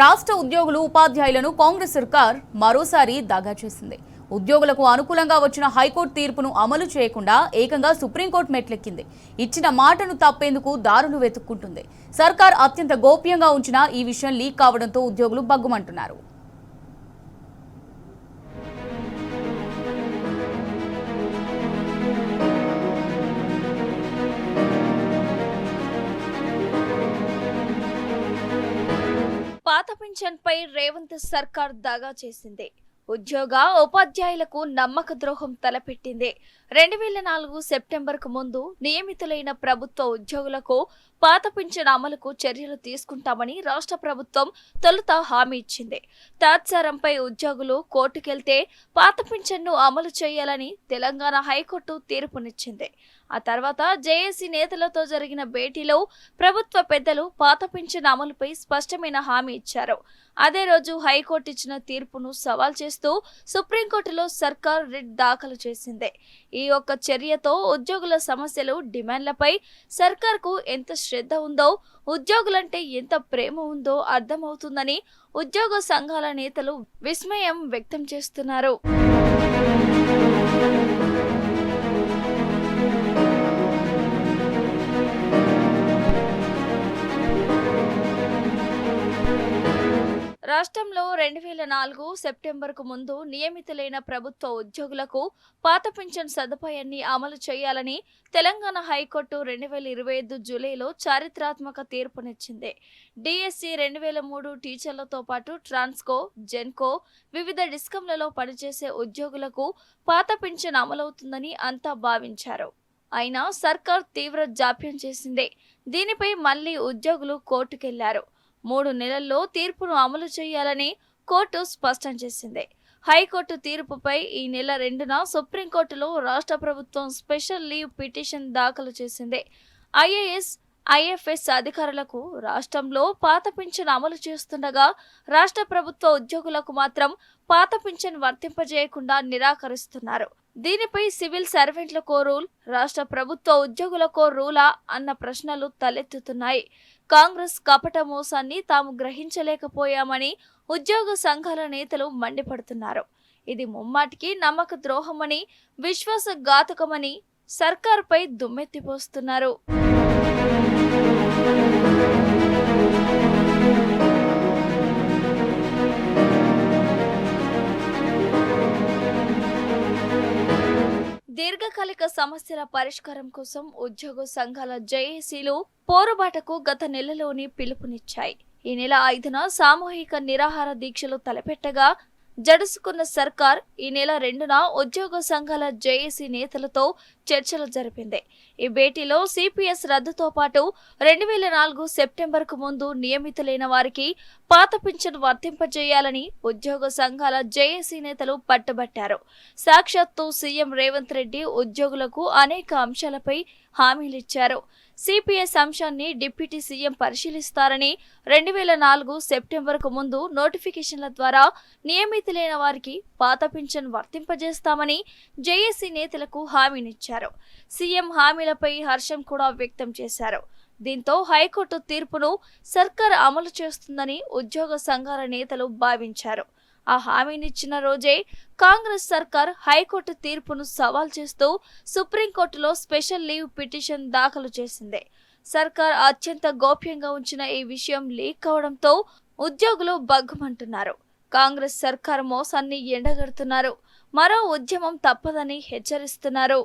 రాష్ట్ర ఉద్యోగులు ఉపాధ్యాయులను కాంగ్రెస్ సర్కార్ మరోసారి దగా చేసింది. ఉద్యోగులకు అనుకూలంగా వచ్చిన హైకోర్టు తీర్పును అమలు చేయకుండా ఏకంగా సుప్రీంకోర్టు మెట్లెక్కింది. ఇచ్చిన మాటను తప్పేందుకు దారులు వెతుక్కుంటుంది. సర్కార్ అత్యంత గోప్యంగా ఉంచిన ఈ విషయం లీక్ కావడంతో ఉద్యోగులు బగ్గుమంటున్నారు. పాత పింఛన్పై రేవంత్ సర్కార్ దగా చేసింది. ఉద్యోగ ఉపాధ్యాయులకు నమ్మక ద్రోహం తలపెట్టింది. 2004 సెప్టెంబర్కు ముందు నియమితులైన ప్రభుత్వ ఉద్యోగులకు పాత పింఛన్ అమలుకు చర్యలు తీసుకుంటామని రాష్ట్ర ప్రభుత్వం తొలుత హామీ ఇచ్చింది. తాత్సారంపై ఉద్యోగులు కోర్టుకెళ్తే పాత పింఛన్ను అమలు చేయాలని తెలంగాణ హైకోర్టు తీర్పునిచ్చింది. ఆ తర్వాత జేఏసీ నేతలతో జరిగిన భేటీలో ప్రభుత్వ పెద్దలు పాత పింఛన్ అమలుపై స్పష్టమైన హామీ ఇచ్చారు. అదే రోజు హైకోర్టు ఇచ్చిన తీర్పును సవాల్ చేస్తూ సుప్రీంకోర్టులో సర్కార్ రిట్ దాఖలు చేసింది. ఈ ఒక్క చర్యతో ఉద్యోగుల సమస్యలు, డిమాండ్లపై సర్కార్కు ఎంత శ్రద్ధ ఉందో, ఉద్యోగులంటే ఎంత ప్రేమ ఉందో అర్థమవుతుందని ఉద్యోగ సంఘాల నేతలు విస్మయం వ్యక్తం చేస్తున్నారు. రాష్ట్రంలో 2004 సెప్టెంబర్కు ముందు నియమితులైన ప్రభుత్వ ఉద్యోగులకు పాత పింఛన్ సదుపాయాన్ని అమలు చేయాలని తెలంగాణ హైకోర్టు 2025 జూలైలో చారిత్రాత్మక తీర్పునిచ్చింది. డిఎస్సి 2003 టీచర్లతో పాటు ట్రాన్స్కో, జెన్కో, వివిధ డిస్కంలలో పనిచేసే ఉద్యోగులకు పాత పింఛన్ అమలవుతుందని అంతా భావించారు. అయినా సర్కార్ తీవ్ర జాప్యం చేసింది. దీనిపై మళ్లీ ఉద్యోగులు కోర్టుకెళ్లారు. 3 నెలల్లో తీర్పును అమలు చేయాలని కోర్టు స్పష్టం చేసింది. హైకోర్టు తీర్పుపై ఈ నెల 2న సుప్రీంకోర్టులో రాష్ట్ర ప్రభుత్వం స్పెషల్ లీవ్ పిటిషన్ దాఖలు చేసింది. ఐఏఎస్, ఐఎఫ్ఎస్ అధికారులకు రాష్ట్రంలో పాత పింఛన్ అమలు చేస్తుండగా రాష్ట్ర ప్రభుత్వ ఉద్యోగులకు మాత్రం పాత పింఛన్ వర్తింపజేయకుండా నిరాకరిస్తున్నారు. దీనిపై సివిల్ సర్వెంట్లకో రూల్, రాష్ట్ర ప్రభుత్వ ఉద్యోగులకో రూలా అన్న ప్రశ్నలు తలెత్తుతున్నాయి. కాంగ్రెస్ కపట మోసాన్ని తాము గ్రహించలేకపోయామని ఉద్యోగ సంఘాల నేతలు మండిపడుతున్నారు. ఇది ముమ్మాటికి నమ్మక ద్రోహమని, విశ్వాసఘాతకమని సర్కార్పై దుమ్మెత్తిపోస్తున్నారు. దీర్ఘకాలిక సమస్యల పరిష్కారం కోసం ఉద్యోగ సంఘాల జేఏసీలు పోరుబాటకు గత నెలలోని పిలుపునిచ్చాయి. ఈ నెల 5న సామూహిక నిరాహార దీక్షలు తలపెట్టగా జడుసుకున్న సర్కార్ ఈ నెల 2న ఉద్యోగ సంఘాల జేఏసీ నేతలతో చర్చలు జరిపింది. ఈ భేటీలో సిపిఎస్ రద్దుతో పాటు 2004 సెప్టెంబర్కు ముందు నియమితులైన వారికి పాత పింఛన్ వర్తింపజేయాలని ఉద్యోగ సంఘాల జేఏసీ నేతలు పట్టుబట్టారు. సాక్షాత్తు సీఎం రేవంత్ రెడ్డి ఉద్యోగులకు అనేక అంశాలపై హామీలిచ్చారు. సిపిఎస్ అంశాన్ని డిప్యూటీ సీఎం పరిశీలిస్తారని, 2004 సెప్టెంబర్కు ముందు నోటిఫికేషన్ల ద్వారా నియమితులైన వారికి పాత పింఛన్ వర్తింపజేస్తామని జేఏసీ నేతలకు హామీనిచ్చారు. సీఎం హామీలపై హర్షం కూడా వ్యక్తం చేశారు. దీంతో హైకోర్టు తీర్పును సర్కార్ అమలు చేస్తుందని ఉద్యోగ సంఘాల నేతలు భావించారు. ఆ హామీనిచ్చిన రోజే కాంగ్రెస్ సర్కార్ హైకోర్టు తీర్పును సవాల్ చేస్తూ సుప్రీంకోర్టులో స్పెషల్ లీవ్ పిటిషన్ దాఖలు చేసింది. సర్కార్ అత్యంత గోప్యంగా ఉంచిన ఈ విషయం లీక్ కావడంతో ఉద్యోగులు బగ్గుమంటున్నారు. కాంగ్రెస్ సర్కార్ మోసాన్ని ఎండగడుతున్నారు. మరో ఉద్యమం తప్పదని హెచ్చరిస్తున్నారు.